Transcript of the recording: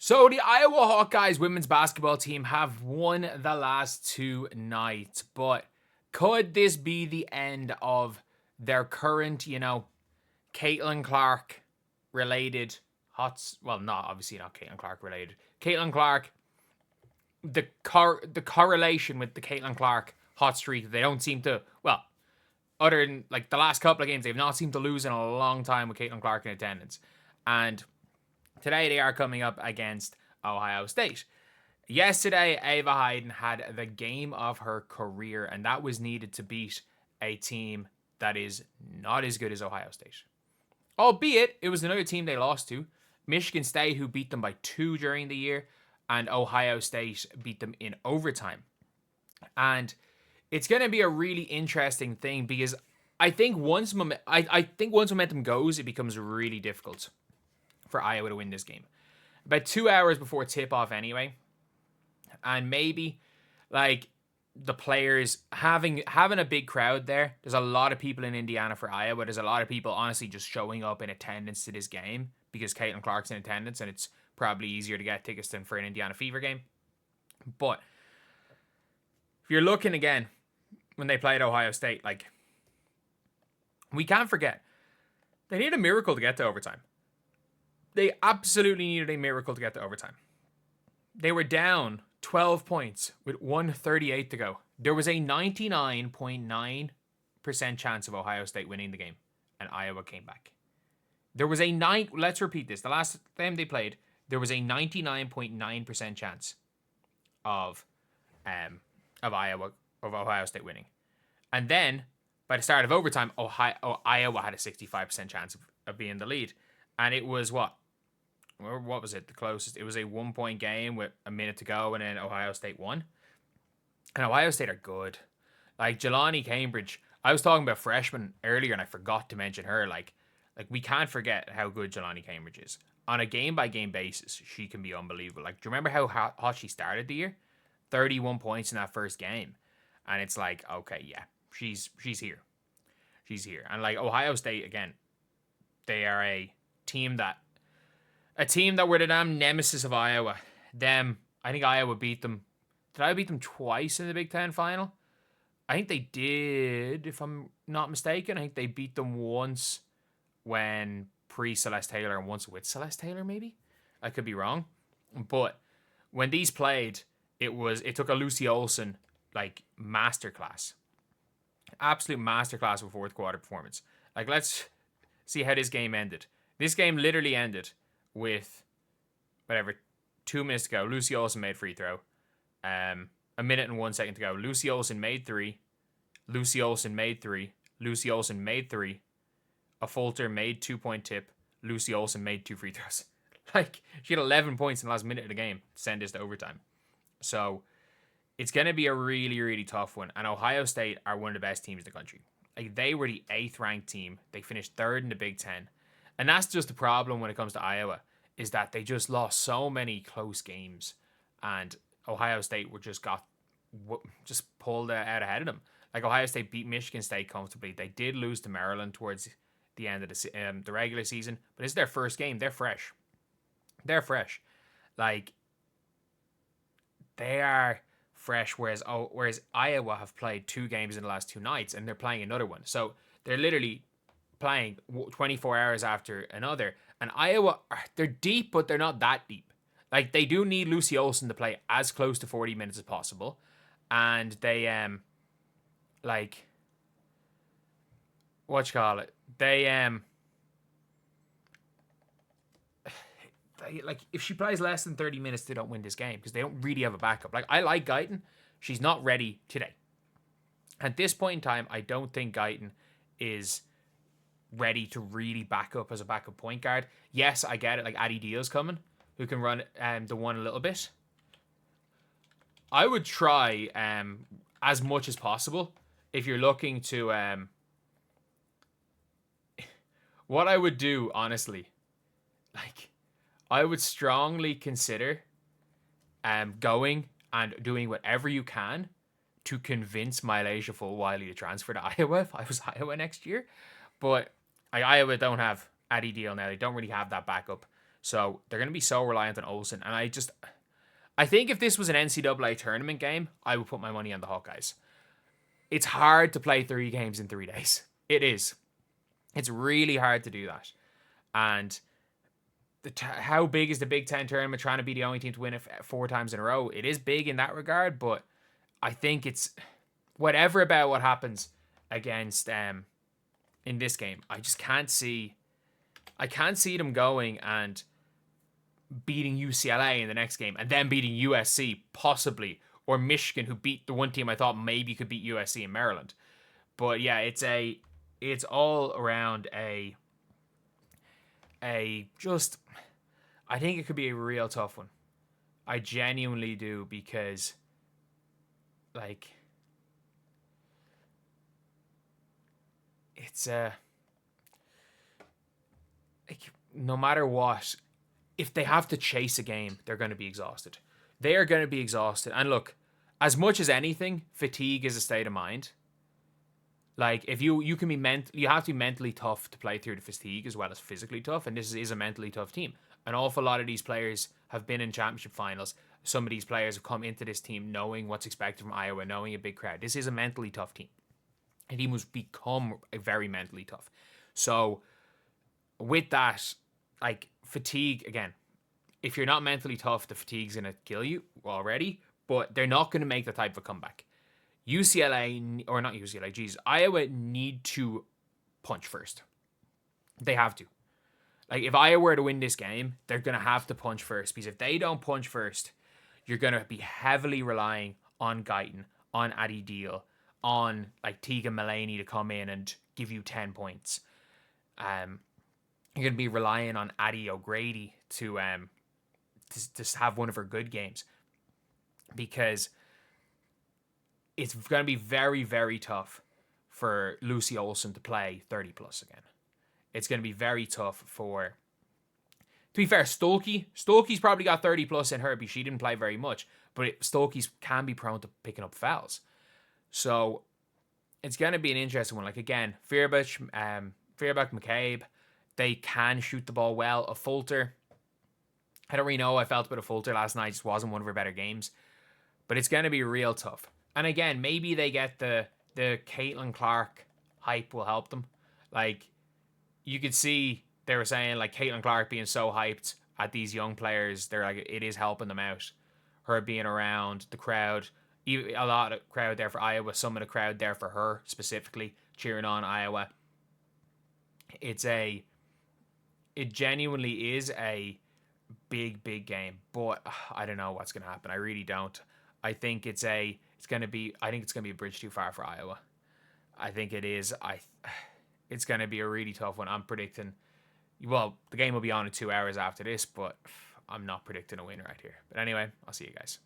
So the Iowa Hawkeyes women's basketball team have won the last two nights, but could this be the end of their current, Caitlin Clark related obviously not Caitlin Clark related. Caitlin Clark, the correlation with the Caitlin Clark hot streak, they don't seem to, other than like the last couple of games, they've not seemed to lose in a long time with Caitlin Clark in attendance. And today they are coming up against Ohio State. Yesterday, Ava Hayden had the game of her career, and that was needed to beat a team that is not as good as Ohio State. Albeit, it was another team they lost to. Michigan State, who beat them by 2 during the year, and Ohio State beat them in overtime. And it's going to be a really interesting thing because I think once momentum goes, it becomes really difficult for Iowa to win this game. About 2 hours before tip-off anyway. And maybe, the players having a big crowd there. There's a lot of people in Indiana for Iowa. There's a lot of people, honestly, just showing up in attendance to this game because Caitlin Clark's in attendance, and it's probably easier to get tickets than for an Indiana Fever game. But if you're looking again, when they played Ohio State, we can't forget, they need a miracle to get to overtime. They absolutely needed a miracle to get to overtime. They were down 12 points with 1:38 to go. There was a 99.9% chance of Ohio State winning the game, and Iowa came back. Let's repeat this. The last time they played, there was a 99.9% chance of Ohio State winning. And then, by the start of overtime, Iowa had a 65% chance of being the lead. And it was what was it? The closest. It was a 1-point game with a minute to go, and then Ohio State won. And Ohio State are good. Jelani Cambridge. I was talking about freshmen earlier, and I forgot to mention her. We can't forget how good Jelani Cambridge is. On a game-by-game basis, she can be unbelievable. Do you remember how hot she started the year? 31 points in that first game. And it's okay, yeah, she's here. She's here. And Ohio State, again, they are a team that were the damn nemesis of Iowa. I think Iowa beat them. Did Iowa beat them twice in the Big Ten final? I think they did, if I'm not mistaken. I think they beat them once when pre-Celeste Taylor and once with Celeste Taylor, maybe? I could be wrong. But when these played, it took a Lucy Olsen masterclass. Absolute masterclass of a fourth quarter performance. Let's see how this game ended. This game literally ended with 2 minutes to go. Lucy Olsen made free throw. A minute and 1 second to go. Lucy Olsen made 3. Lucy Olsen made 3. Lucy Olsen made 3. A Fulter made 2-point tip. Lucy Olsen made 2 free throws. She had 11 points in the last minute of the game to send this to overtime. So it's going to be a really, really tough one. And Ohio State are one of the best teams in the country. They were the 8th ranked team. They finished 3rd in the Big Ten. And that's just the problem when it comes to Iowa, is that they just lost so many close games. And Ohio State just pulled out ahead of them. Ohio State beat Michigan State comfortably. They did lose to Maryland towards the end of the regular season. But it's their first game. They're fresh. They are fresh, whereas Iowa have played 2 games in the last 2 nights, and they're playing another one. So they're literally playing 24 hours after another. And Iowa, they're deep, but they're not that deep. They do need Lucy Olsen to play as close to 40 minutes as possible. And they, if she plays less than 30 minutes, they don't win this game because they don't really have a backup. I like Guyton. She's not ready today. At this point in time, I don't think Guyton is ready to really back up as a backup point guard. Yes, I get it. Addie Deal's coming, who can run the one a little bit. I would try as much as possible if you're looking to... what I would do, honestly, I would strongly consider going and doing whatever you can to convince Mylasia Fulwiley to transfer to Iowa if I was Iowa next year. But Iowa don't have Addie Deal now. They don't really have that backup. So they're going to be so reliant on Olsen. And I think if this was an NCAA tournament game, I would put my money on the Hawkeyes. It's hard to play 3 games in 3 days. It is. It's really hard to do that. And how big is the Big Ten tournament, trying to be the only team to win it 4 times in a row? It is big in that regard, but I think it's whatever about what happens against in this game. I just can't see. I can't see them going and beating UCLA in the next game and then beating USC possibly, or Michigan, who beat the one team I thought maybe could beat USC in Maryland. But yeah, it's all around just, I think it could be a real tough one. I genuinely do, because like it's like, no matter what, if they have to chase a game, they're going to be exhausted. They are going to be exhausted. And look, as much as anything, fatigue is a state of mind. Like, if you can be you have to be mentally tough to play through the fatigue as well as physically tough, and this is a mentally tough team. An awful lot of these players have been in championship finals. Some of these players have come into this team knowing what's expected from Iowa, knowing a big crowd. This is a mentally tough team. A team who's become very mentally tough. So, with that, like, fatigue, again, if you're not mentally tough, the fatigue's going to kill you already, but they're not going to make the type of a comeback. UCLA, or not UCLA, Iowa need to punch first. They have to. Like, if Iowa were to win this game, they're going to have to punch first, because if they don't punch first, you're going to be heavily relying on Guyton, on Addie Deal, on, like, Tegan Mullaney to come in and give you 10 points. You're going to be relying on Addie O'Grady to have one of her good games, because it's going to be very, very tough for Lucy Olsen to play 30 plus again. It's going to be very tough for, to be fair, Stokey's probably got 30 plus in her, because she didn't play very much, but Stokey's can be prone to picking up fouls. So it's going to be an interesting one. Like, again, Feuerbach, McCabe, they can shoot the ball well. A Fulter, I don't really know how I felt about a Fulter last night. It just wasn't one of her better games. But it's going to be real tough. And again, maybe they get the Caitlin Clark hype will help them. Like, you could see they were saying, like, Caitlin Clark being so hyped at these young players, they're like, it is helping them out. Her being around the crowd, a lot of crowd there for Iowa, some of the crowd there for her specifically, cheering on Iowa. It genuinely is a big, big game, but I don't know what's going to happen. I really don't. I think it's going to be a bridge too far for Iowa. I think it is. It's going to be a really tough one. I'm predicting, well, the game will be on in 2 hours after this, but I'm not predicting a winner right here. But anyway, I'll see you guys.